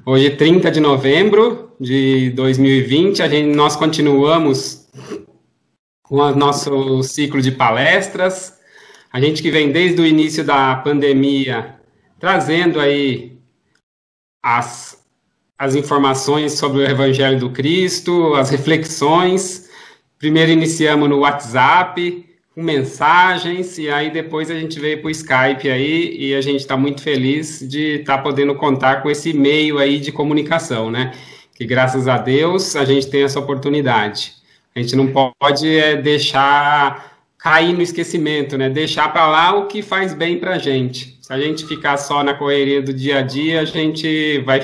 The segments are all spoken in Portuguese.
Hoje, 30 de novembro de 2020, nós continuamos com o nosso ciclo de palestras. A gente que vem desde o início da pandemia, trazendo aí as informações sobre o Evangelho do Cristo, as reflexões. Primeiro iniciamos no WhatsApp, com mensagens, e aí depois a gente veio para o Skype aí, e a gente está muito feliz de estar podendo contar com esse meio aí de comunicação, né? Que graças a Deus a gente tem essa oportunidade. A gente não pode deixar cair no esquecimento, né? Deixar para lá o que faz bem para a gente. Se a gente ficar só na correria do dia a dia, a gente vai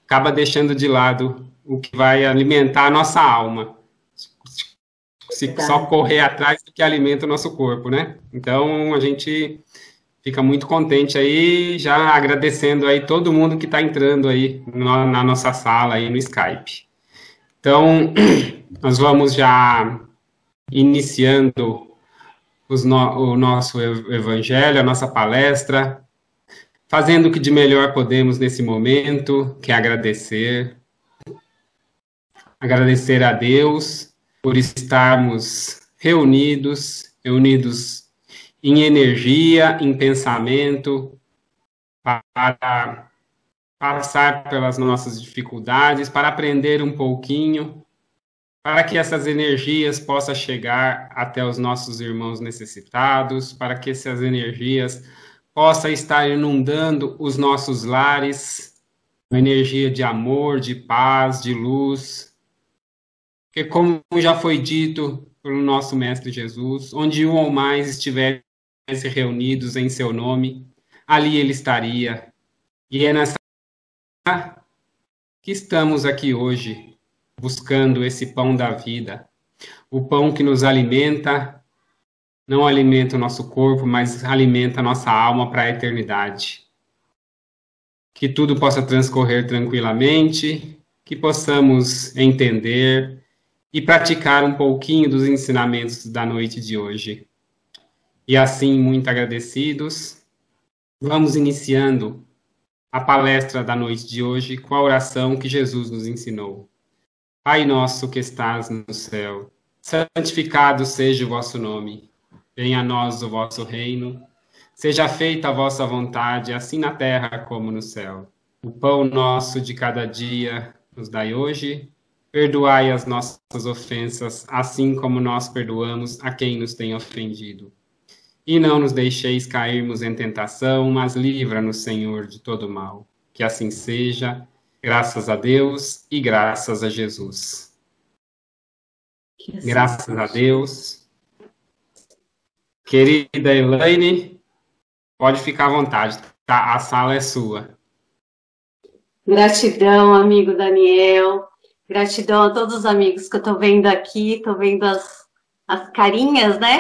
acaba deixando de lado o que vai alimentar a nossa alma. Se só correr atrás do que alimenta o nosso corpo, né? Então, a gente fica muito contente aí, já agradecendo aí todo mundo que está entrando aí na nossa sala aí no Skype. Então, nós vamos já iniciando o nosso evangelho, a nossa palestra, fazendo o que de melhor podemos nesse momento, que é agradecer. Agradecer a Deus por estarmos reunidos em energia, em pensamento, para passar pelas nossas dificuldades, para aprender um pouquinho, para que essas energias possam chegar até os nossos irmãos necessitados, para que essas energias possam estar inundando os nossos lares, uma energia de amor, de paz, de luz. Porque como já foi dito pelo nosso Mestre Jesus, onde um ou mais estivessem reunidos em seu nome, ali ele estaria. E é nessa que estamos aqui hoje, buscando esse pão da vida, o pão que nos alimenta, não alimenta o nosso corpo, mas alimenta a nossa alma para a eternidade. Que tudo possa transcorrer tranquilamente, que possamos entender e praticar um pouquinho dos ensinamentos da noite de hoje. E assim, muito agradecidos, vamos iniciando a palestra da noite de hoje com a oração que Jesus nos ensinou. Pai nosso que estás no céu, santificado seja o vosso nome. Venha a nós o vosso reino. Seja feita a vossa vontade, assim na terra como no céu. O pão nosso de cada dia nos dai hoje. Perdoai as nossas ofensas, assim como nós perdoamos a quem nos tem ofendido. E não nos deixeis cairmos em tentação, mas livra-nos, Senhor, de todo mal. Que assim seja, graças a Deus e graças a Jesus. Graças a Deus. Querida Elaine, pode ficar à vontade, tá? A sala é sua. Gratidão, amigo Daniel. Gratidão a todos os amigos que eu estou vendo aqui, estou vendo as carinhas, né?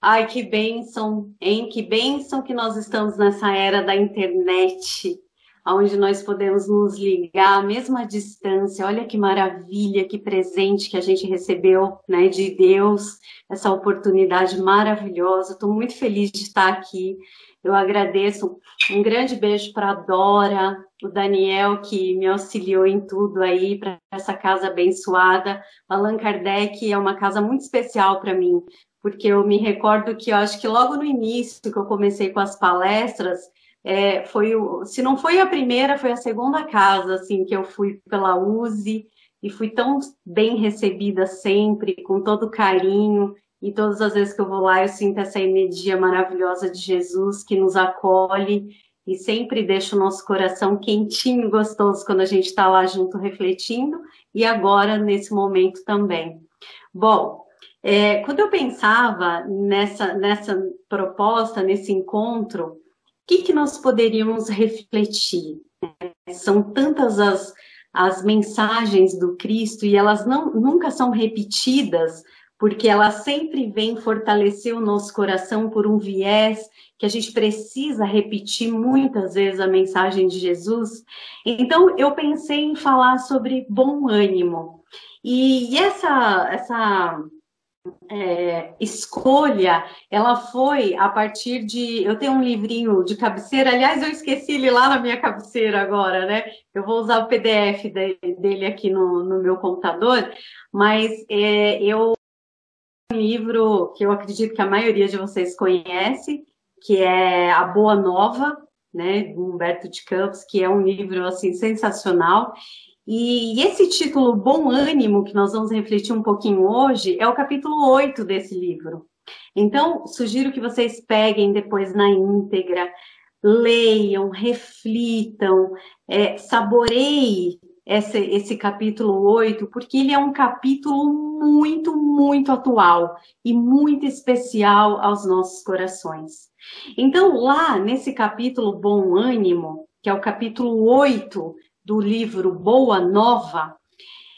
Ai, que bênção, hein? Que bênção que nós estamos nessa era da internet, onde nós podemos nos ligar, mesmo à distância. Olha que maravilha, que presente que a gente recebeu, né, de Deus, essa oportunidade maravilhosa. Estou muito feliz de estar aqui. Eu agradeço. Um grande beijo para a Dora, o Daniel, que me auxiliou em tudo aí, para essa casa abençoada. Allan Kardec é uma casa muito especial para mim, porque eu me recordo que eu acho que logo no início que eu comecei com as palestras, se não foi a primeira, foi a segunda casa, assim, que eu fui pela USE, e fui tão bem recebida sempre, com todo carinho, e todas as vezes que eu vou lá eu sinto essa energia maravilhosa de Jesus que nos acolhe, e sempre deixa o nosso coração quentinho e gostoso quando a gente está lá junto refletindo, e agora nesse momento também. Bom, quando eu pensava nessa proposta, nesse encontro, o que nós poderíamos refletir? São tantas as mensagens do Cristo e elas nunca são repetidas, porque elas sempre vêm fortalecer o nosso coração por um viés que a gente precisa repetir muitas vezes a mensagem de Jesus. Então, eu pensei em falar sobre bom ânimo. E essa escolha, ela foi a partir de... Eu tenho um livrinho de cabeceira, aliás, eu esqueci ele lá na minha cabeceira agora, né? Eu vou usar o PDF dele aqui no meu computador, mas eu um livro que eu acredito que a maioria de vocês conhece, que é A Boa Nova, né, do Humberto de Campos, que é um livro assim sensacional. E esse título Bom Ânimo, que nós vamos refletir um pouquinho hoje, é o capítulo 8 desse livro. Então, sugiro que vocês peguem depois na íntegra, leiam, reflitam, saboreiem esse capítulo 8, porque ele é um capítulo muito, muito atual e muito especial aos nossos corações. Então, lá nesse capítulo Bom Ânimo, que é o capítulo 8 do livro Boa Nova,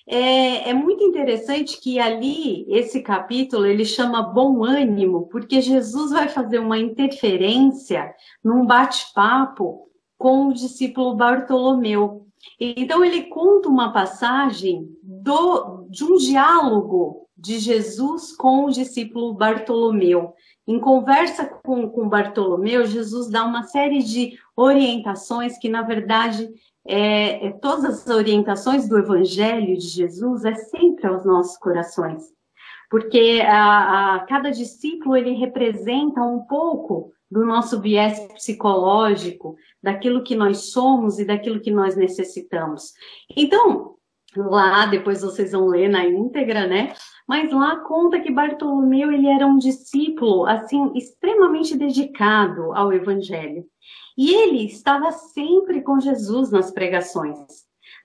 é muito interessante que ali, esse capítulo, ele chama Bom Ânimo, porque Jesus vai fazer uma interferência num bate-papo com o discípulo Bartolomeu. Então, ele conta uma passagem de um diálogo de Jesus com o discípulo Bartolomeu. Em conversa com Bartolomeu, Jesus dá uma série de orientações que, na verdade, todas as orientações do Evangelho de Jesus é sempre aos nossos corações, porque cada discípulo ele representa um pouco do nosso viés psicológico, daquilo que nós somos e daquilo que nós necessitamos. Então, lá depois vocês vão ler na íntegra, né? Mas lá conta que Bartolomeu ele era um discípulo assim extremamente dedicado ao Evangelho. E ele estava sempre com Jesus nas pregações,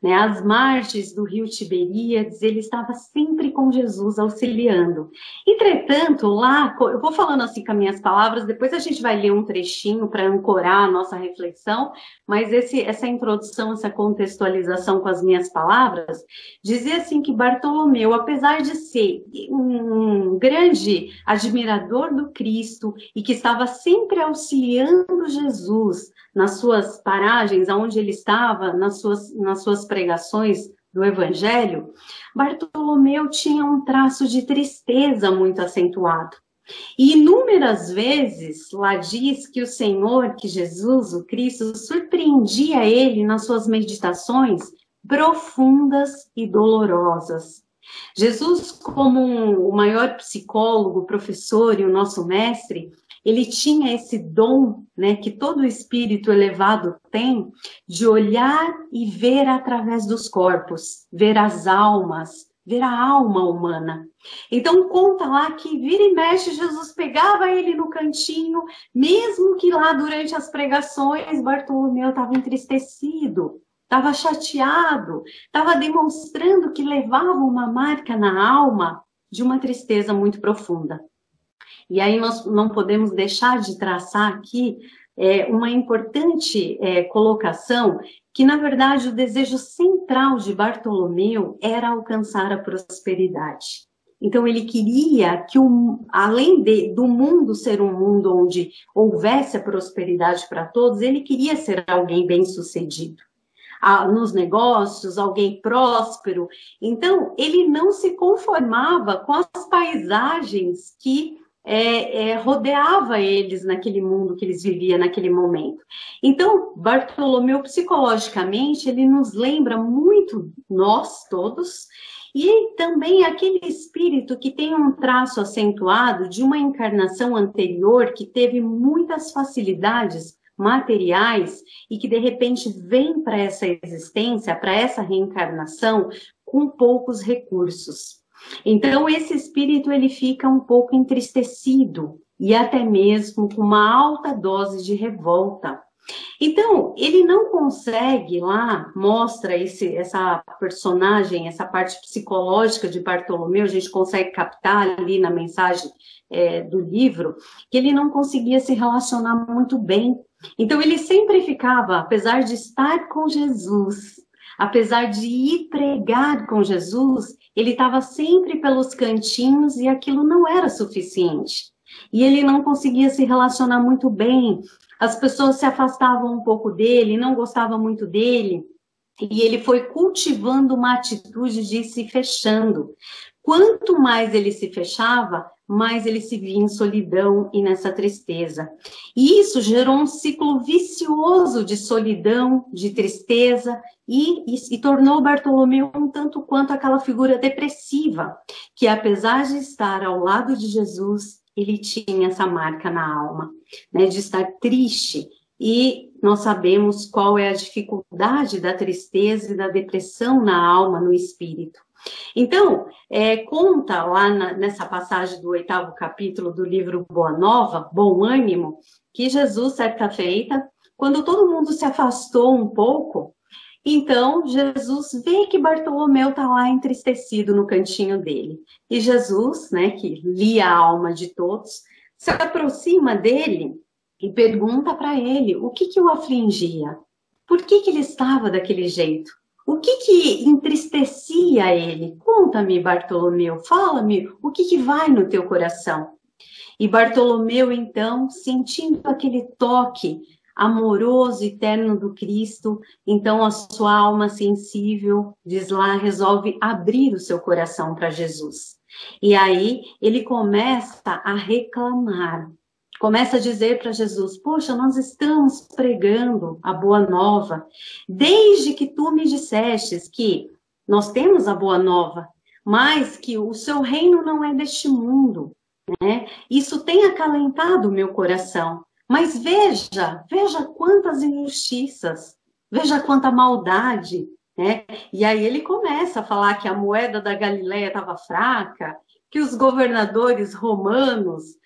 né? Às margens do rio Tiberíades, ele estava sempre com Jesus auxiliando. Entretanto, lá, eu vou falando assim com as minhas palavras, depois a gente vai ler um trechinho para ancorar a nossa reflexão, mas essa introdução, essa contextualização com as minhas palavras, dizia assim que Bartolomeu, apesar de ser um grande admirador do Cristo e que estava sempre auxiliando Jesus nas suas paragens, aonde ele estava, nas suas pregações do Evangelho, Bartolomeu tinha um traço de tristeza muito acentuado. E inúmeras vezes lá diz que o Senhor, que Jesus, o Cristo, surpreendia ele nas suas meditações profundas e dolorosas. Jesus, como o maior psicólogo, professor e o nosso mestre, ele tinha esse dom, né, que todo espírito elevado tem, de olhar e ver através dos corpos, ver as almas, ver a alma humana. Então conta lá que vira e mexe, Jesus pegava ele no cantinho, mesmo que lá durante as pregações Bartolomeu estava entristecido, estava chateado, estava demonstrando que levava uma marca na alma de uma tristeza muito profunda. E aí nós não podemos deixar de traçar aqui uma importante colocação, que na verdade o desejo central de Bartolomeu era alcançar a prosperidade. Então ele queria que, além do mundo ser um mundo onde houvesse a prosperidade para todos, ele queria ser alguém bem-sucedido. Nos negócios, alguém próspero. Então, ele não se conformava com as paisagens que rodeava eles naquele mundo que eles viviam naquele momento. Então, Bartolomeu, psicologicamente, ele nos lembra muito nós todos, e também aquele espírito que tem um traço acentuado de uma encarnação anterior que teve muitas facilidades materiais e que de repente vem para essa existência, para essa reencarnação com poucos recursos. Então esse espírito ele fica um pouco entristecido e até mesmo com uma alta dose de revolta. Então ele não consegue lá, mostra essa personagem, essa parte psicológica de Bartolomeu, a gente consegue captar ali na mensagem do livro, que ele não conseguia se relacionar muito bem. Então ele sempre ficava, apesar de estar com Jesus, apesar de ir pregar com Jesus, ele estava sempre pelos cantinhos e aquilo não era suficiente. E ele não conseguia se relacionar muito bem, as pessoas se afastavam um pouco dele, não gostavam muito dele, e ele foi cultivando uma atitude de ir se fechando. quanto mais ele se fechava, mais ele se via em solidão e nessa tristeza. E isso gerou um ciclo vicioso de solidão, de tristeza, e tornou Bartolomeu um tanto quanto aquela figura depressiva, que apesar de estar ao lado de Jesus, ele tinha essa marca na alma, né, de estar triste. E nós sabemos qual é a dificuldade da tristeza e da depressão na alma, no espírito. Então, conta lá nessa passagem do 8º capítulo do livro Boa Nova, Bom Ânimo, que Jesus, certa feita, quando todo mundo se afastou um pouco, então Jesus vê que Bartolomeu está lá entristecido no cantinho dele. E Jesus, né, que lia a alma de todos, se aproxima dele e pergunta para ele o que o afligia, por que ele estava daquele jeito. O que entristecia ele? Conta-me, Bartolomeu, fala-me, o que vai no teu coração? E Bartolomeu, então, sentindo aquele toque amoroso e terno do Cristo, então a sua alma sensível, diz lá, resolve abrir o seu coração para Jesus. E aí ele começa a reclamar. Começa a dizer para Jesus, poxa, nós estamos pregando a boa nova, desde que tu me dissestes que nós temos a boa nova, mas que o seu reino não é deste mundo, né? Isso tem acalentado o meu coração, mas veja quantas injustiças, veja quanta maldade, né? E aí ele começa a falar que a moeda da Galileia estava fraca, que os governadores romanos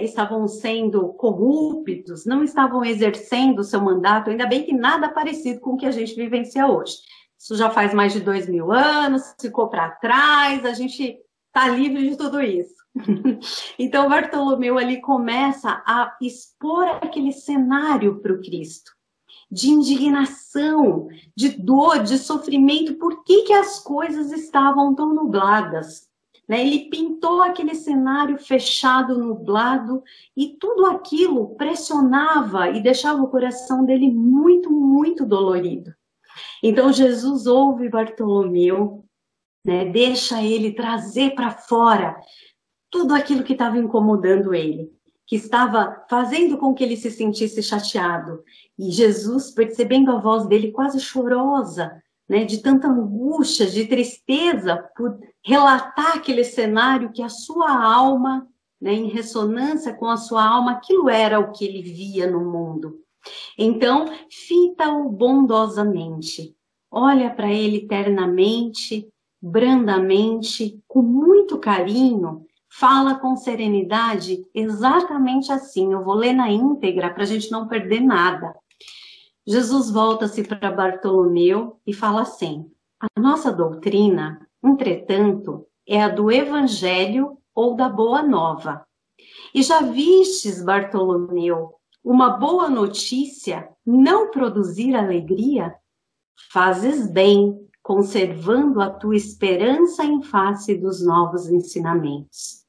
estavam sendo corruptos, não estavam exercendo o seu mandato, ainda bem que nada parecido com o que a gente vivencia hoje. Isso já faz mais de 2000 anos, ficou para trás, a gente está livre de tudo isso. Então, Bartolomeu ali começa a expor aquele cenário para o Cristo, de indignação, de dor, de sofrimento, por que as coisas estavam tão nubladas? Ele pintou aquele cenário fechado, nublado, e tudo aquilo pressionava e deixava o coração dele muito, muito dolorido. Então Jesus ouve Bartolomeu, né, deixa ele trazer para fora tudo aquilo que estava incomodando ele, que estava fazendo com que ele se sentisse chateado. E Jesus, percebendo a voz dele quase chorosa, né, de tanta angústia, de tristeza, por relatar aquele cenário que a sua alma, né, em ressonância com a sua alma, aquilo era o que ele via no mundo. Então, fita-o bondosamente, olha para ele ternamente, brandamente, com muito carinho, fala com serenidade, exatamente assim. Eu vou ler na íntegra para a gente não perder nada. Jesus volta-se para Bartolomeu e fala assim, a nossa doutrina, entretanto, é a do Evangelho ou da Boa Nova. E já vistes, Bartolomeu, uma boa notícia não produzir alegria? Fazes bem, conservando a tua esperança em face dos novos ensinamentos.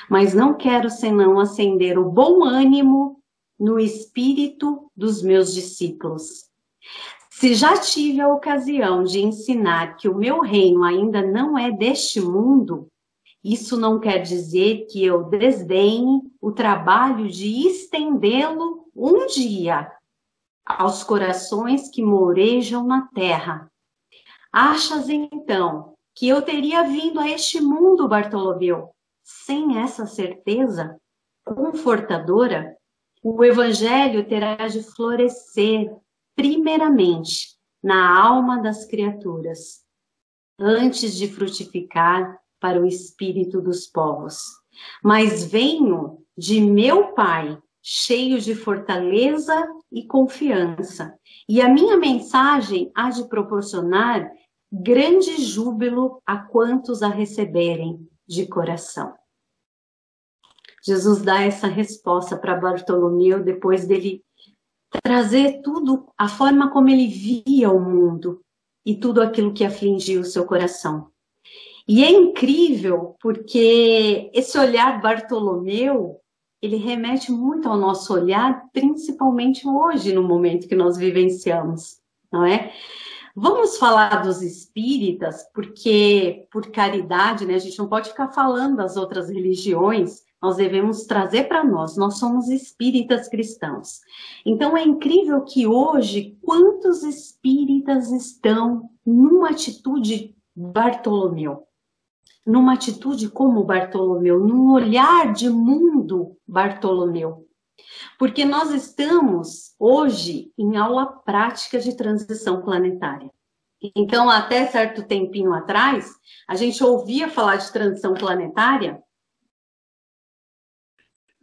Mas não quero senão acender o bom ânimo no espírito dos meus discípulos. Se já tive a ocasião de ensinar que o meu reino ainda não é deste mundo, isso não quer dizer que eu desdenhe o trabalho de estendê-lo um dia aos corações que morejam na terra. Achas, então, que eu teria vindo a este mundo, Bartolomeu, sem essa certeza confortadora? O Evangelho terá de florescer, primeiramente, na alma das criaturas, antes de frutificar para o espírito dos povos. Mas venho de meu Pai, cheio de fortaleza e confiança, e a minha mensagem há de proporcionar grande júbilo a quantos a receberem de coração. Jesus dá essa resposta para Bartolomeu depois dele trazer tudo, a forma como ele via o mundo e tudo aquilo que afligia o seu coração. E é incrível porque esse olhar Bartolomeu, ele remete muito ao nosso olhar, principalmente hoje, no momento que nós vivenciamos, não é? Vamos falar dos espíritas, porque, por caridade, né, a gente não pode ficar falando das outras religiões, nós devemos trazer para nós somos espíritas cristãos. Então, é incrível que hoje, quantos espíritas estão numa atitude Bartolomeu? Numa atitude como Bartolomeu, num olhar de mundo Bartolomeu. Porque nós estamos hoje em aula prática de transição planetária. Então, até certo tempinho atrás, a gente ouvia falar de transição planetária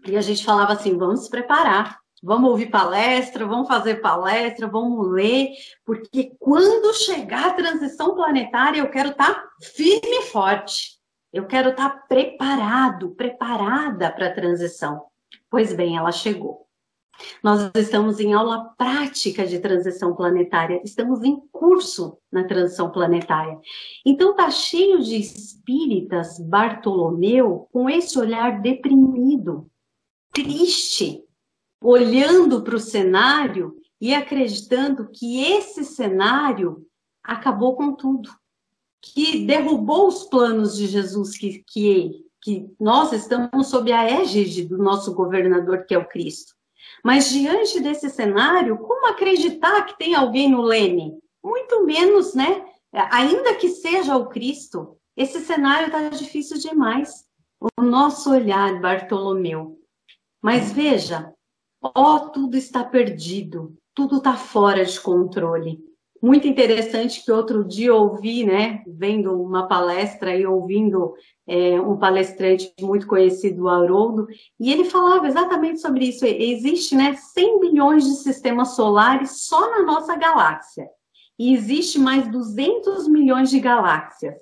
e a gente falava assim, vamos se preparar, vamos ouvir palestra, vamos fazer palestra, vamos ler, porque quando chegar a transição planetária, eu quero estar firme e forte. Eu quero estar preparada para a transição. Pois bem, ela chegou. Nós estamos em aula prática de transição planetária, estamos em curso na transição planetária. Então está cheio de espíritas Bartolomeu com esse olhar deprimido, triste, olhando para o cenário e acreditando que esse cenário acabou com tudo, que derrubou os planos de Jesus, que nós estamos sob a égide do nosso governador, que é o Cristo. Mas diante desse cenário, como acreditar que tem alguém no leme? Muito menos, né? Ainda que seja o Cristo, esse cenário está difícil demais. O nosso olhar, Bartolomeu. Mas veja, tudo está perdido, tudo está fora de controle. Muito interessante que outro dia eu ouvi, né, vendo uma palestra e ouvindo um palestrante muito conhecido, o Haroldo, e ele falava exatamente sobre isso. Existe, né, 100 bilhões de sistemas solares só na nossa galáxia. E existe mais 200 milhões de galáxias.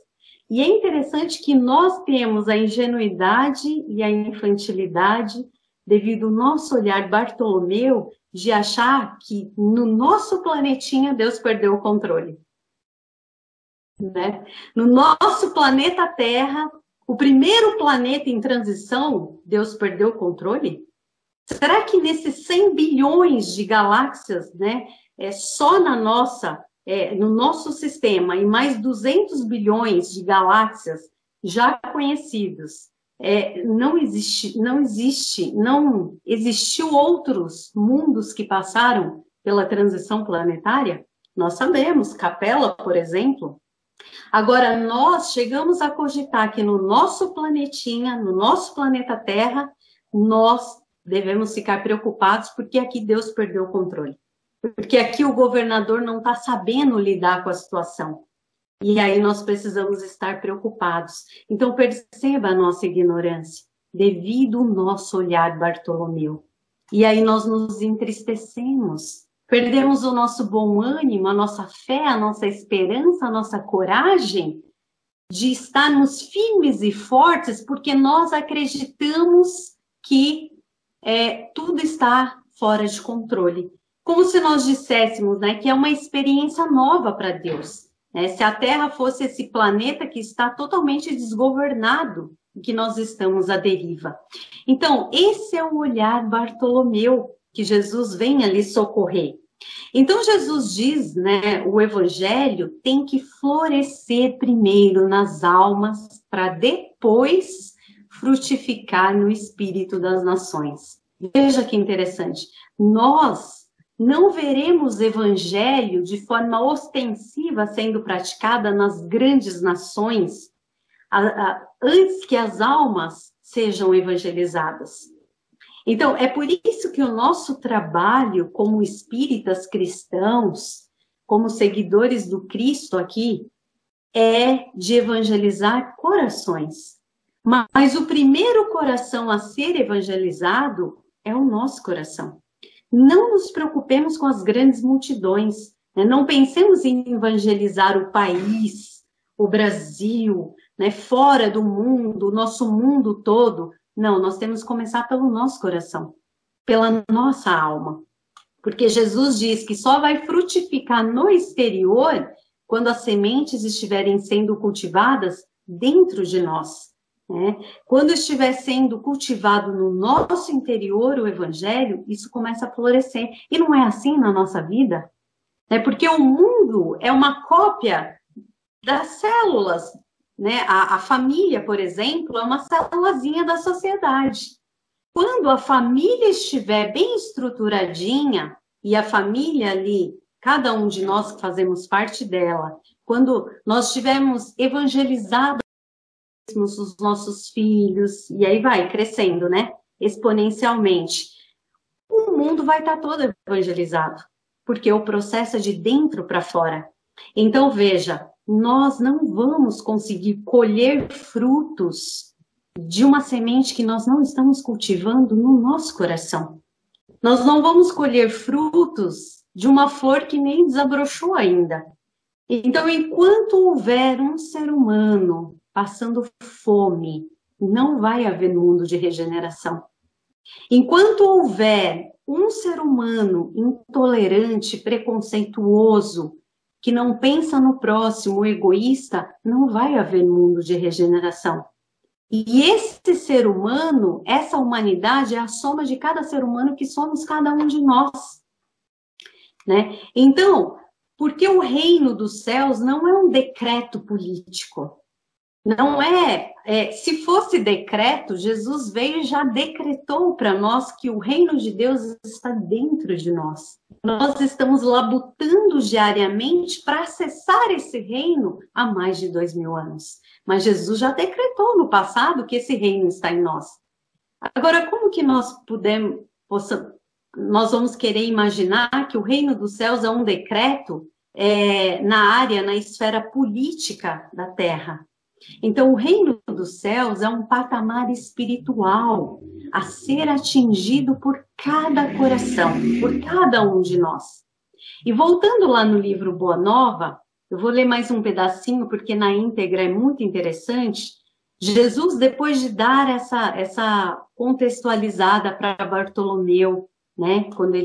E é interessante que nós temos a ingenuidade e a infantilidade devido ao nosso olhar Bartolomeu de achar que no nosso planetinha Deus perdeu o controle. Né? No nosso planeta Terra, o primeiro planeta em transição, Deus perdeu o controle? Será que nesses 100 bilhões de galáxias, né, só na no nosso sistema e mais 200 bilhões de galáxias já conhecidos, não existiu outros mundos que passaram pela transição planetária? Nós sabemos, Capela, por exemplo. Agora, nós chegamos a cogitar que no nosso planetinha, no nosso planeta Terra, nós devemos ficar preocupados porque aqui Deus perdeu o controle. Porque aqui o governador não está sabendo lidar com a situação. E aí nós precisamos estar preocupados. Então perceba a nossa ignorância, devido ao nosso olhar Bartolomeu. E aí nós nos entristecemos, perdemos o nosso bom ânimo, a nossa fé, a nossa esperança, a nossa coragem de estarmos firmes e fortes, porque nós acreditamos que tudo está fora de controle. Como se nós disséssemos, né, que é uma experiência nova para Deus. Se a Terra fosse esse planeta que está totalmente desgovernado, que nós estamos à deriva. Então, esse é o olhar Bartolomeu, que Jesus vem ali socorrer. Então, Jesus diz, né, o Evangelho tem que florescer primeiro nas almas, para depois frutificar no espírito das nações. Veja que interessante. Nós não veremos evangelho de forma ostensiva sendo praticada nas grandes nações antes que as almas sejam evangelizadas. Então, é por isso que o nosso trabalho como espíritas cristãos, como seguidores do Cristo aqui, é de evangelizar corações. Mas o primeiro coração a ser evangelizado é o nosso coração. Não nos preocupemos com as grandes multidões, né? Não pensemos em evangelizar o país, o Brasil, né? Fora do mundo, o nosso mundo todo. Não, nós temos que começar pelo nosso coração, pela nossa alma. Porque Jesus diz que só vai frutificar no exterior quando as sementes estiverem sendo cultivadas dentro de nós. Quando estiver sendo cultivado no nosso interior o evangelho, isso começa a florescer. E não é assim na nossa vida? né? Porque o mundo é uma cópia das células, né? A família, por exemplo, é uma célulazinha da sociedade. Quando a família estiver bem estruturadinha, e a família ali, cada um de nós que fazemos parte dela, quando nós tivermos evangelizado os nossos filhos, e aí vai crescendo, né? Exponencialmente, o mundo vai estar todo evangelizado, porque o processo é de dentro para fora. Então, veja, nós não vamos conseguir colher frutos de uma semente que nós não estamos cultivando no nosso coração. Nós não vamos colher frutos de uma flor que nem desabrochou ainda. Então, enquanto houver um ser humano passando fome, não vai haver mundo de regeneração. Enquanto houver um ser humano intolerante, preconceituoso, que não pensa no próximo, egoísta, não vai haver mundo de regeneração. E esse ser humano, essa humanidade, é a soma de cada ser humano que somos cada um de nós, né? Então, porque o reino dos céus não é um decreto político, não se fosse decreto, Jesus veio e já decretou para nós que o reino de Deus está dentro de nós. Nós estamos labutando diariamente para acessar esse reino há mais de 2000 anos. Mas Jesus já decretou no passado que esse reino está em nós. Agora, como que nós vamos querer imaginar que o reino dos céus é um decreto na esfera política da terra? Então, o reino dos céus é um patamar espiritual a ser atingido por cada coração, por cada um de nós. E voltando lá no livro Boa Nova, eu vou ler mais um pedacinho, porque na íntegra é muito interessante. Jesus, depois de dar essa contextualizada para Bartolomeu, né? Quando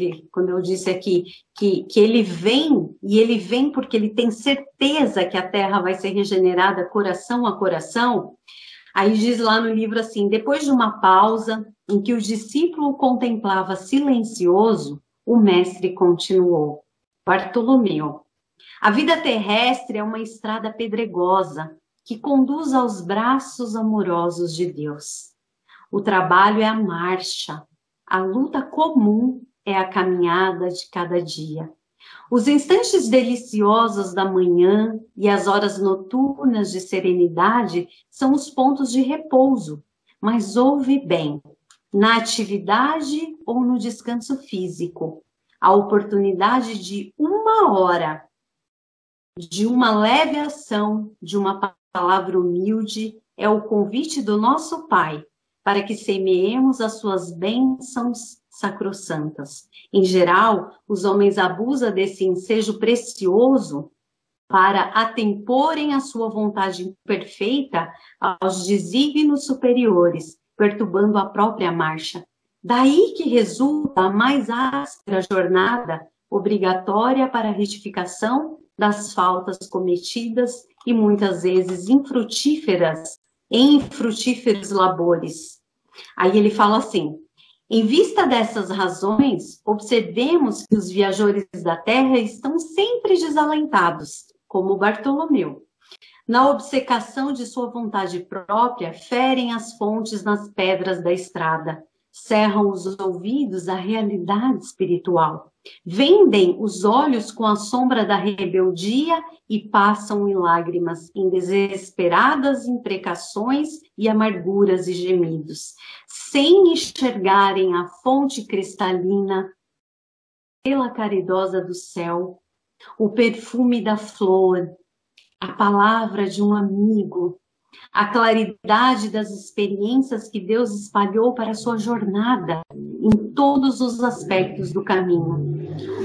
eu disse aqui que ele vem, e ele vem porque ele tem certeza que a terra vai ser regenerada coração a coração, aí diz lá no livro assim, depois de uma pausa em que o discípulo contemplava silencioso, o mestre continuou, Bartolomeu, a vida terrestre é uma estrada pedregosa que conduz aos braços amorosos de Deus. O trabalho é a marcha, a luta comum é a caminhada de cada dia. Os instantes deliciosos da manhã e as horas noturnas de serenidade são os pontos de repouso, mas ouve bem, na atividade ou no descanso físico, a oportunidade de uma hora, de uma leve ação, de uma palavra humilde, é o convite do nosso Pai, para que semeemos as suas bênçãos sacrossantas. Em geral, os homens abusam desse ensejo precioso para atemporem a sua vontade perfeita aos desígnios superiores, perturbando a própria marcha. Daí que resulta a mais áspera jornada obrigatória para a retificação das faltas cometidas e muitas vezes infrutíferos labores. Aí ele fala assim, em vista dessas razões, observemos que os viajores da terra estão sempre desalentados, como Bartolomeu. Na obcecação de sua vontade própria, ferem as fontes nas pedras da estrada, cerram os ouvidos à realidade espiritual, vendem os olhos com a sombra da rebeldia e passam em lágrimas, em desesperadas imprecações e amarguras e gemidos, sem enxergarem a fonte cristalina, pela caridosa do céu, o perfume da flor, a palavra de um amigo, a claridade das experiências que Deus espalhou para a sua jornada em todos os aspectos do caminho.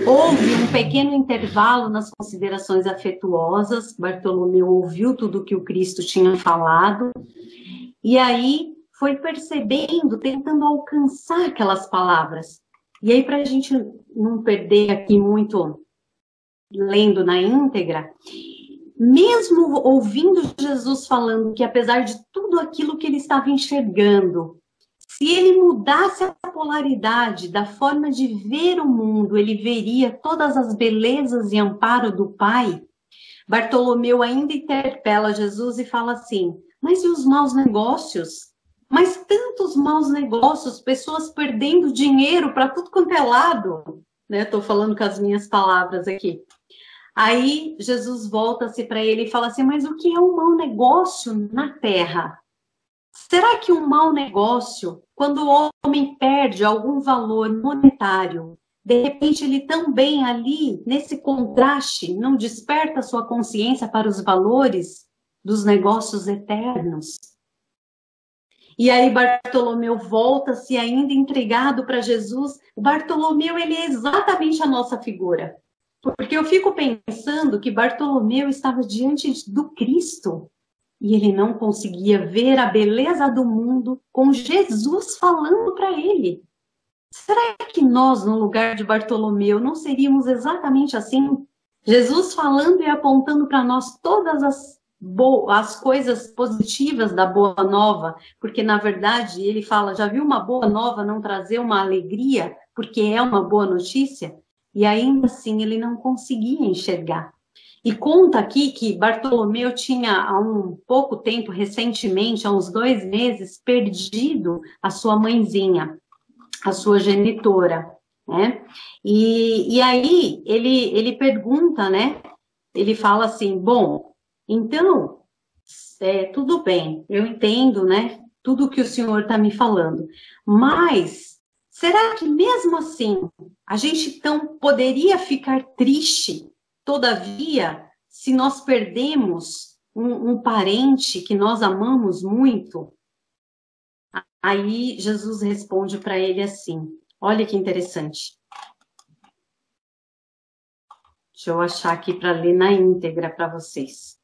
Houve um pequeno intervalo nas considerações afetuosas, Bartolomeu ouviu tudo que o Cristo tinha falado, e aí foi percebendo, tentando alcançar aquelas palavras. E aí, para a gente não perder aqui muito lendo na íntegra, mesmo ouvindo Jesus falando que apesar de tudo aquilo que ele estava enxergando, Se ele mudasse a polaridade da forma de ver o mundo, ele veria todas as belezas e amparo do Pai. Bartolomeu ainda interpela Jesus e fala assim: mas e os maus negócios? Mas tantos maus negócios, pessoas perdendo dinheiro para tudo quanto é lado. Né? Estou falando com as minhas palavras aqui. Aí Jesus volta-se para ele e fala assim: mas o que é um mau negócio na terra? Será que um mau negócio, quando o homem perde algum valor monetário, de repente ele também ali, nesse contraste, não desperta sua consciência para os valores dos negócios eternos? E aí Bartolomeu volta-se ainda entregado para Jesus. O Bartolomeu, ele é exatamente a nossa figura. Porque eu fico pensando que Bartolomeu estava diante do Cristo e ele não conseguia ver a beleza do mundo com Jesus falando para ele. Será que nós, no lugar de Bartolomeu, não seríamos exatamente assim? Jesus falando e apontando para nós todas as coisas positivas da boa nova, porque na verdade ele fala, já viu uma boa nova não trazer uma alegria, porque é uma boa notícia? E ainda assim ele não conseguia enxergar. E conta aqui que Bartolomeu tinha há um pouco tempo, recentemente, há uns 2 meses, perdido a sua mãezinha, a sua genitora, né? E aí ele pergunta, né? Ele fala assim, bom, então, tudo bem, eu entendo, né? Tudo que o senhor está me falando, mas será que mesmo assim a gente então poderia ficar triste, todavia, se nós perdemos um parente que nós amamos muito? Aí Jesus responde para ele assim, olha que interessante. Deixa eu achar aqui para ler na íntegra para vocês.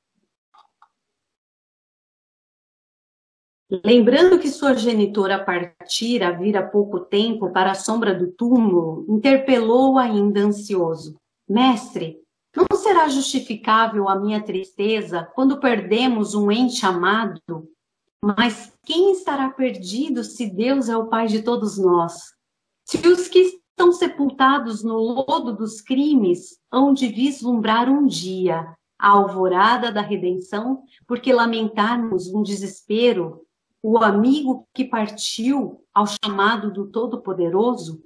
Lembrando que sua genitora partira vir há pouco tempo para a sombra do túmulo, interpelou ainda ansioso. Mestre, não será justificável a minha tristeza quando perdemos um ente amado? Mas quem estará perdido se Deus é o Pai de todos nós? Se os que estão sepultados no lodo dos crimes hão de vislumbrar um dia a alvorada da redenção, porque lamentarmos um desespero, o amigo que partiu ao chamado do Todo-Poderoso?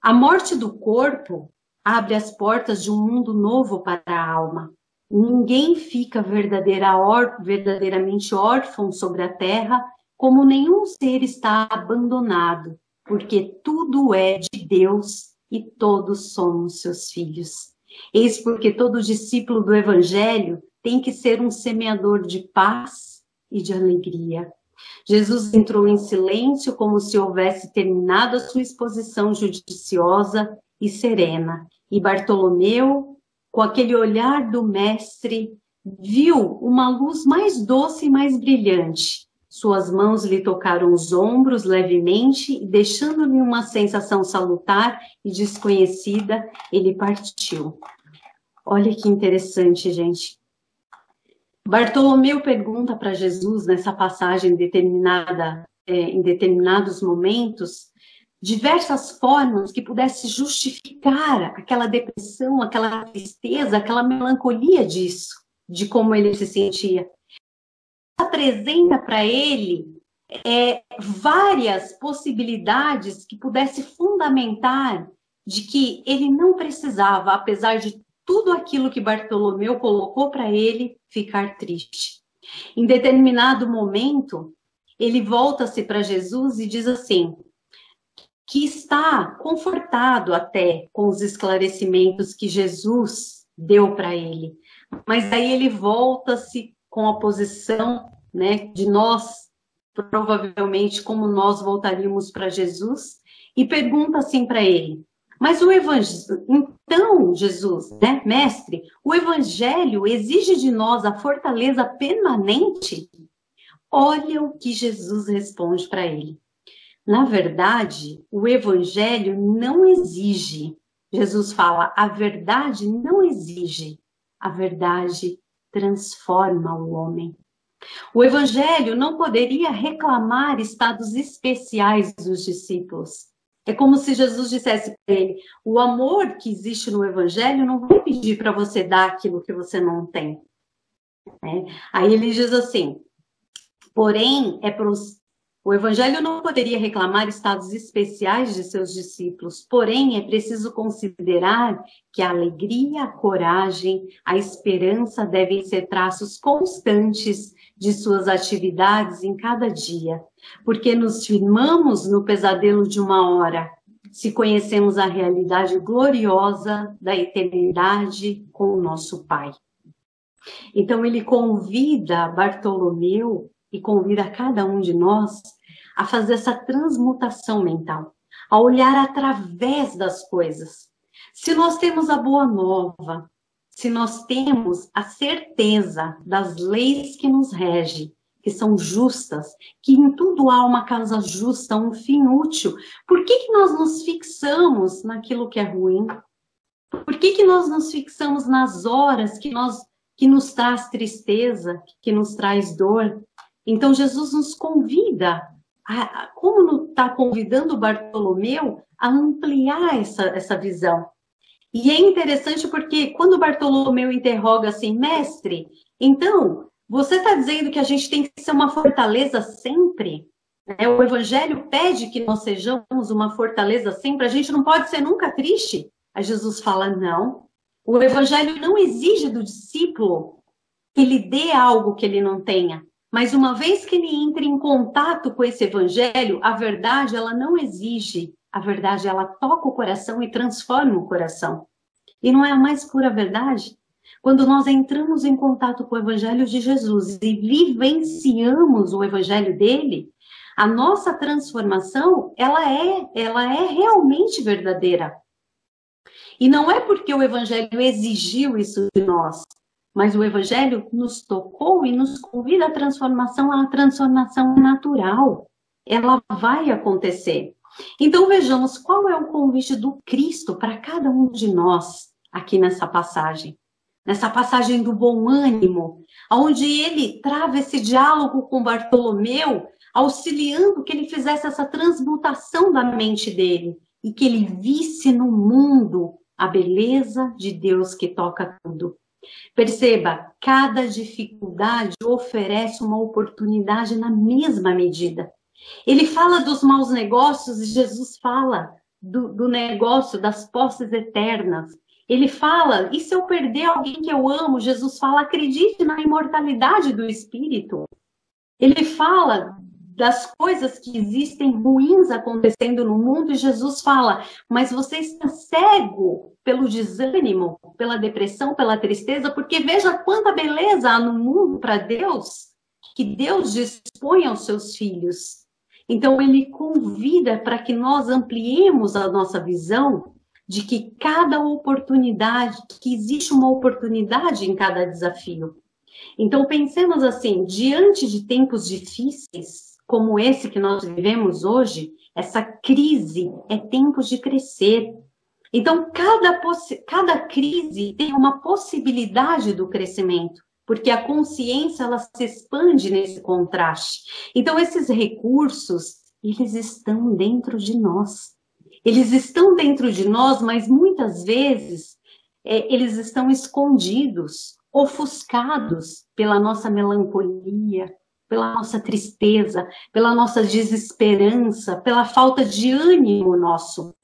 A morte do corpo abre as portas de um mundo novo para a alma. Ninguém fica verdadeiramente órfão sobre a terra, como nenhum ser está abandonado, porque tudo é de Deus e todos somos seus filhos. Eis porque todo discípulo do Evangelho tem que ser um semeador de paz e de alegria. Jesus entrou em silêncio, como se houvesse terminado a sua exposição judiciosa e serena. E Bartolomeu, com aquele olhar do mestre, viu uma luz mais doce e mais brilhante. Suas mãos lhe tocaram os ombros levemente e, deixando-lhe uma sensação salutar e desconhecida, ele partiu. Olha que interessante, gente. Bartolomeu pergunta para Jesus, nessa passagem determinada, em determinados momentos, diversas formas que pudesse justificar aquela depressão, aquela tristeza, aquela melancolia disso, de como ele se sentia. Apresenta para ele várias possibilidades que pudesse fundamentar de que ele não precisava, apesar de tudo aquilo que Bartolomeu colocou para ele, ficar triste. Em determinado momento, ele volta-se para Jesus e diz assim, que está confortado até com os esclarecimentos que Jesus deu para ele. Mas aí ele volta-se com a posição, né, de nós, provavelmente como nós voltaríamos para Jesus, e pergunta assim para ele, mas o evangelho, então, Jesus, né, mestre, o evangelho exige de nós a fortaleza permanente? Olha o que Jesus responde para ele. Na verdade, o evangelho não exige. Jesus fala, a verdade não exige. A verdade transforma o homem. O Evangelho não poderia reclamar estados especiais dos discípulos. É como se Jesus dissesse para ele: o amor que existe no Evangelho não vai pedir para você dar aquilo que você não tem. Aí ele diz assim: porém, o Evangelho não poderia reclamar estados especiais de seus discípulos, porém é preciso considerar que a alegria, a coragem, a esperança devem ser traços constantes de suas atividades em cada dia, porque nos firmamos no pesadelo de uma hora, se conhecemos a realidade gloriosa da eternidade com o nosso Pai. Então ele convida Bartolomeu e convida cada um de nós a fazer essa transmutação mental, a olhar através das coisas. Se nós temos a boa nova, se nós temos a certeza das leis que nos regem, que são justas, que em tudo há uma causa justa, um fim útil, por que nós nos fixamos naquilo que é ruim? Por que nós nos fixamos nas horas que nos traz tristeza, que nos traz dor? Então, Jesus nos convida, como está convidando Bartolomeu, a ampliar essa visão. E é interessante porque quando Bartolomeu interroga assim: mestre, então, você está dizendo que a gente tem que ser uma fortaleza sempre? O Evangelho pede que nós sejamos uma fortaleza sempre, a gente não pode ser nunca triste? Aí Jesus fala: não. O Evangelho não exige do discípulo que ele dê algo que ele não tenha. Mas uma vez que ele entre em contato com esse Evangelho, a verdade, ela não exige. A verdade, ela toca o coração e transforma o coração. E não é a mais pura verdade? Quando nós entramos em contato com o Evangelho de Jesus e vivenciamos o Evangelho dele, a nossa transformação, ela é realmente verdadeira. E não é porque o Evangelho exigiu isso de nós, mas o Evangelho nos tocou e nos convida à transformação, a transformação natural. Ela vai acontecer. Então vejamos qual é o convite do Cristo para cada um de nós aqui nessa passagem. Nessa passagem do bom ânimo, onde ele trava esse diálogo com Bartolomeu, auxiliando que ele fizesse essa transmutação da mente dele e que ele visse no mundo a beleza de Deus que toca tudo. Perceba, cada dificuldade oferece uma oportunidade na mesma medida. Ele fala dos maus negócios e Jesus fala do negócio das posses eternas. Ele fala, e se eu perder alguém que eu amo? Jesus fala, acredite na imortalidade do Espírito. Ele fala das coisas que existem ruins acontecendo no mundo, e Jesus fala, mas você está cego pelo desânimo, pela depressão, pela tristeza, porque veja quanta beleza há no mundo para Deus, que Deus dispõe aos seus filhos. Então ele convida para que nós ampliemos a nossa visão de que cada oportunidade, que existe uma oportunidade em cada desafio. Então pensemos assim, diante de tempos difíceis, como esse que nós vivemos hoje, essa crise é tempo de crescer. Então, cada crise tem uma possibilidade do crescimento, porque a consciência ela se expande nesse contraste. Então, esses recursos, eles estão dentro de nós. Eles estão dentro de nós, mas muitas vezes eles estão escondidos, ofuscados pela nossa melancolia, pela nossa tristeza, pela nossa desesperança, pela falta de ânimo nosso.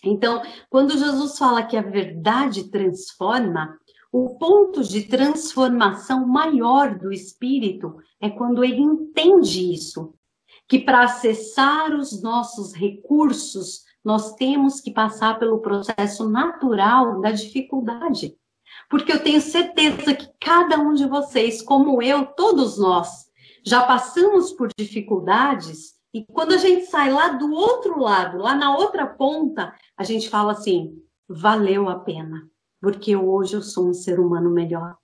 Então, quando Jesus fala que a verdade transforma, o ponto de transformação maior do espírito é quando ele entende isso, que para acessar os nossos recursos, nós temos que passar pelo processo natural da dificuldade. Porque eu tenho certeza que cada um de vocês, como eu, todos nós, já passamos por dificuldades, e quando a gente sai lá do outro lado, lá na outra ponta, a gente fala assim, valeu a pena, porque hoje eu sou um ser humano melhor.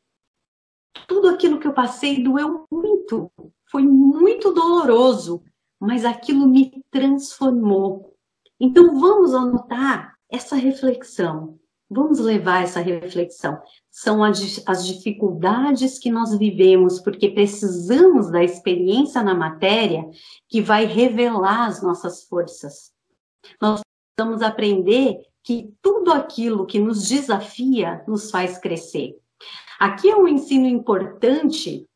Tudo aquilo que eu passei doeu muito, foi muito doloroso, mas aquilo me transformou. Então vamos anotar essa reflexão. Vamos levar essa reflexão. São as dificuldades que nós vivemos, porque precisamos da experiência na matéria que vai revelar as nossas forças. Nós precisamos aprender que tudo aquilo que nos desafia nos faz crescer. Aqui é um ensino importante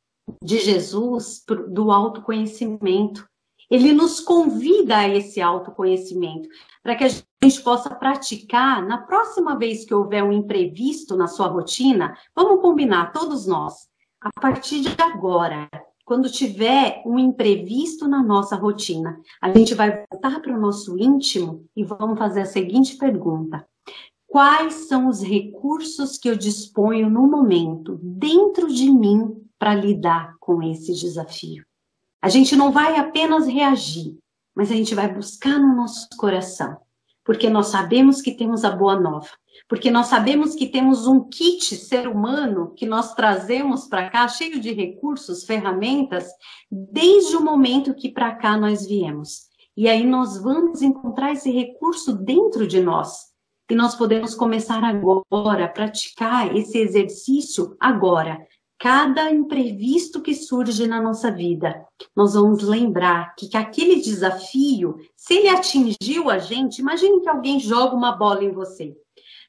de Jesus do autoconhecimento. Ele nos convida a esse autoconhecimento, para que a gente possa praticar na próxima vez que houver um imprevisto na sua rotina. Vamos combinar, todos nós, a partir de agora, quando tiver um imprevisto na nossa rotina, a gente vai voltar para o nosso íntimo e vamos fazer a seguinte pergunta: quais são os recursos que eu disponho no momento, dentro de mim, para lidar com esse desafio? A gente não vai apenas reagir, mas a gente vai buscar no nosso coração, porque nós sabemos que temos a boa nova, porque nós sabemos que temos um kit ser humano que nós trazemos para cá, cheio de recursos, ferramentas, desde o momento que para cá nós viemos. E aí nós vamos encontrar esse recurso dentro de nós. E nós podemos começar agora a praticar esse exercício agora. Cada imprevisto que surge na nossa vida, nós vamos lembrar que aquele desafio, se ele atingiu a gente, imagine que alguém joga uma bola em você.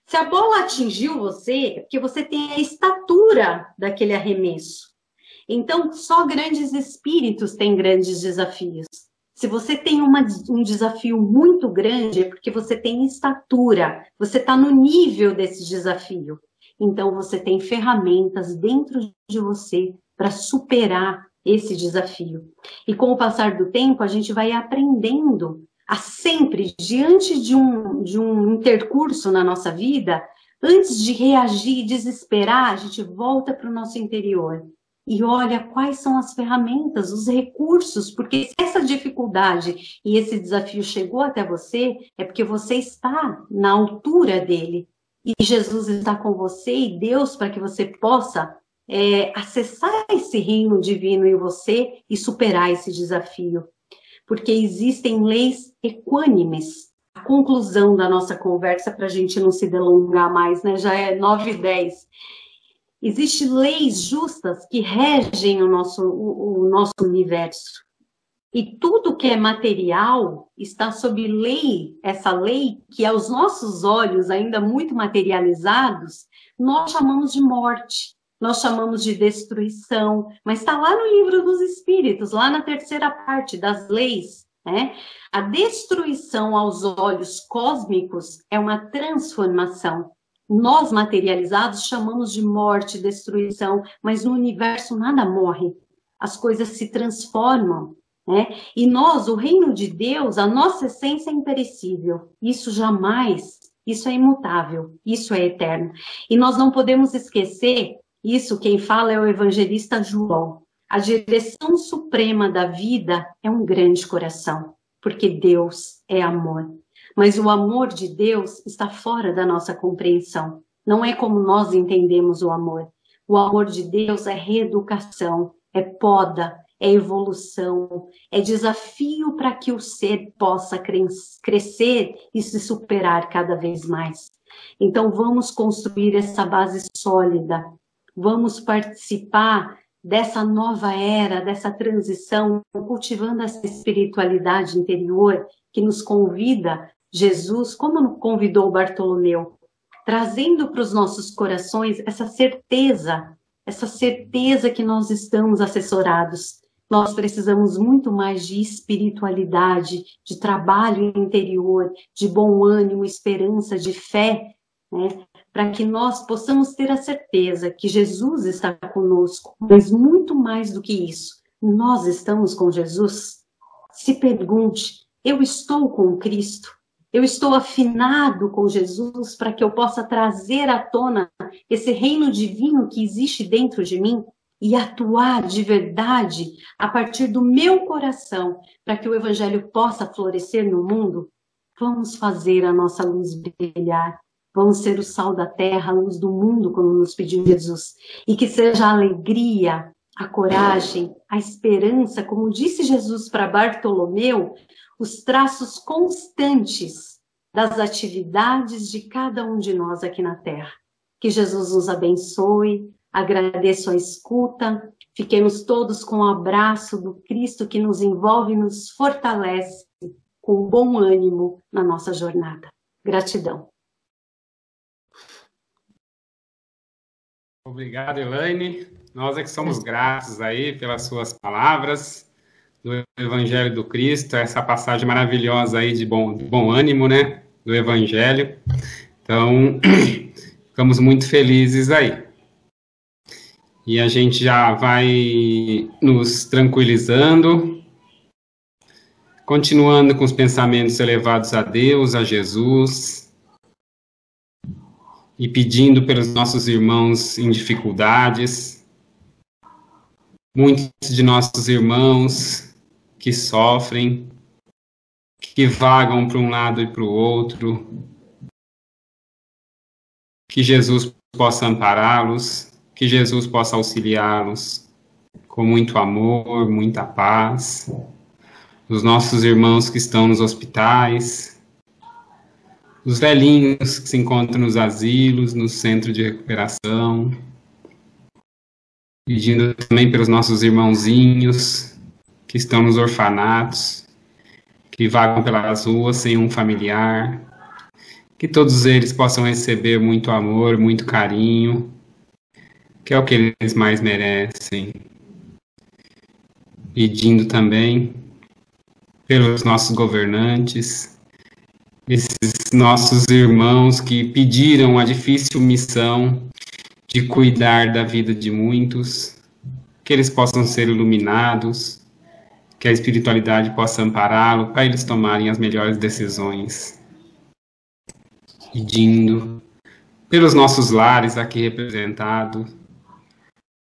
Se a bola atingiu você, é porque você tem a estatura daquele arremesso. Então, só grandes espíritos têm grandes desafios. Se você tem um desafio muito grande, é porque você tem estatura, você está no nível desse desafio. Então, você tem ferramentas dentro de você para superar esse desafio. E com o passar do tempo, a gente vai aprendendo a sempre, diante de um intercurso na nossa vida, antes de reagir e desesperar, a gente volta para o nosso interior e olha quais são as ferramentas, os recursos, porque se essa dificuldade e esse desafio chegou até você, é porque você está na altura dele. E Jesus está com você e Deus para que você possa acessar esse reino divino em você e superar esse desafio. Porque existem leis equânimes. A conclusão da nossa conversa, para a gente não se delongar mais, né? Já é 9h10. Existem leis justas que regem o nosso universo. E tudo que é material está sob lei, essa lei que aos nossos olhos, ainda muito materializados, nós chamamos de morte, nós chamamos de destruição, mas está lá no livro dos Espíritos, lá na terceira parte das leis, né? A destruição aos olhos cósmicos é uma transformação. Nós materializados chamamos de morte, destruição, mas no universo nada morre, as coisas se transformam. E nós, o reino de Deus, a nossa essência é imperecível, isso jamais, isso é imutável, isso é eterno. E nós não podemos esquecer, isso quem fala é o evangelista João, a direção suprema da vida é um grande coração, porque Deus é amor. Mas o amor de Deus está fora da nossa compreensão, não é como nós entendemos o amor. O amor de Deus é reeducação, é poda, é evolução, é desafio para que o ser possa crescer e se superar cada vez mais. Então, vamos construir essa base sólida, vamos participar dessa nova era, dessa transição, cultivando essa espiritualidade interior que nos convida, Jesus, como convidou Bartolomeu, trazendo para os nossos corações essa certeza que nós estamos assessorados. Nós precisamos muito mais de espiritualidade, de trabalho interior, de bom ânimo, esperança, de fé, né? Para que nós possamos ter a certeza que Jesus está conosco, mas muito mais do que isso, nós estamos com Jesus. Se pergunte, eu estou com Cristo? Eu estou afinado com Jesus para que eu possa trazer à tona esse reino divino que existe dentro de mim? E atuar de verdade a partir do meu coração, para que o Evangelho possa florescer no mundo? Vamos fazer a nossa luz brilhar. Vamos ser o sal da terra, a luz do mundo, como nos pediu Jesus. E que seja a alegria, a coragem, a esperança, como disse Jesus para Bartolomeu, os traços constantes das atividades de cada um de nós aqui na Terra. Que Jesus nos abençoe, agradeço a escuta, fiquemos todos com o abraço do Cristo que nos envolve e nos fortalece com bom ânimo na nossa jornada. Gratidão. Obrigado, Elaine. Nós é que somos gratos aí pelas suas palavras do Evangelho do Cristo, essa passagem maravilhosa aí de bom ânimo, né, do Evangelho. Então, ficamos muito felizes aí. E a gente já vai nos tranquilizando, continuando com os pensamentos elevados a Deus, a Jesus, e pedindo pelos nossos irmãos em dificuldades. Muitos de nossos irmãos que sofrem, que vagam para um lado e para o outro, que Jesus possa ampará-los, que Jesus possa auxiliá-los com muito amor, muita paz. Os nossos irmãos que estão nos hospitais, os velhinhos que se encontram nos asilos, no centro de recuperação, pedindo também pelos nossos irmãozinhos que estão nos orfanatos, que vagam pelas ruas sem um familiar, que todos eles possam receber muito amor, muito carinho, que é o que eles mais merecem. Pedindo também pelos nossos governantes, esses nossos irmãos que pediram a difícil missão de cuidar da vida de muitos, que eles possam ser iluminados, que a espiritualidade possa ampará-lo para eles tomarem as melhores decisões. Pedindo pelos nossos lares aqui representados,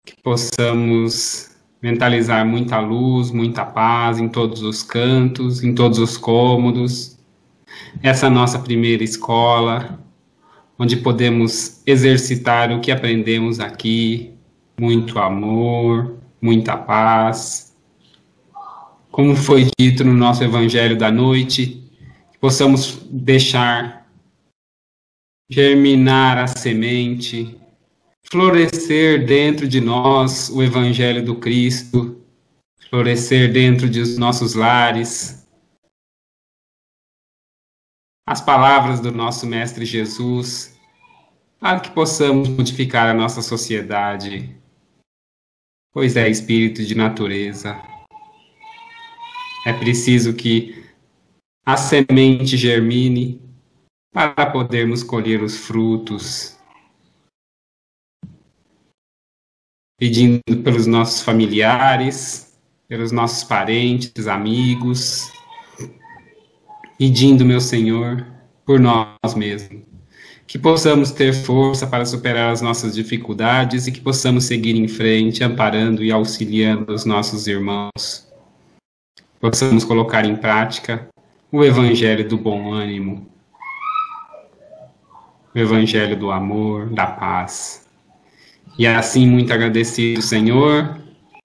que possamos mentalizar muita luz, muita paz em todos os cantos, em todos os cômodos. Essa nossa primeira escola, onde podemos exercitar o que aprendemos aqui, muito amor, muita paz. Como foi dito no nosso Evangelho da noite, que possamos deixar germinar a semente, florescer dentro de nós o Evangelho do Cristo, florescer dentro de nossos lares, as palavras do nosso Mestre Jesus, para que possamos modificar a nossa sociedade, pois é espírito de natureza. É preciso que a semente germine para podermos colher os frutos. Pedindo pelos nossos familiares, pelos nossos parentes, amigos, pedindo, meu Senhor, por nós mesmos, que possamos ter força para superar as nossas dificuldades e que possamos seguir em frente, amparando e auxiliando os nossos irmãos. Possamos colocar em prática o Evangelho do bom ânimo, o Evangelho do amor, da paz. E assim, muito agradecido, Senhor,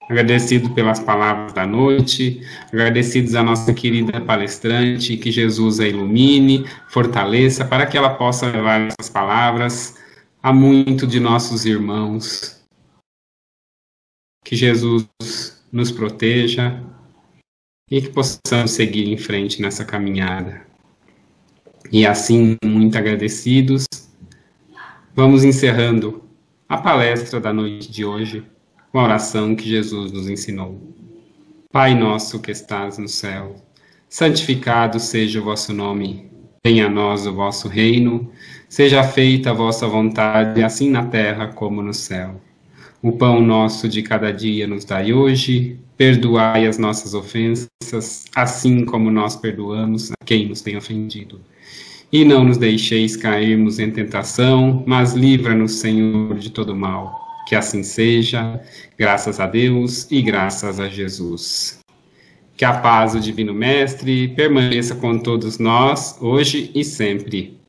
agradecido pelas palavras da noite, agradecidos à nossa querida palestrante, que Jesus a ilumine, fortaleça, para que ela possa levar essas palavras a muito de nossos irmãos. Que Jesus nos proteja e que possamos seguir em frente nessa caminhada. E assim, muito agradecidos, vamos encerrando a palestra da noite de hoje com a oração que Jesus nos ensinou. Pai nosso que estás no céu, santificado seja o vosso nome. Venha a nós o vosso reino, seja feita a vossa vontade, assim na terra como no céu. O pão nosso de cada dia nos dai hoje, perdoai as nossas ofensas, assim como nós perdoamos a quem nos tem ofendido. E não nos deixeis cairmos em tentação, mas livra-nos, Senhor, de todo mal. Que assim seja, graças a Deus e graças a Jesus. Que a paz do Divino Mestre permaneça com todos nós, hoje e sempre.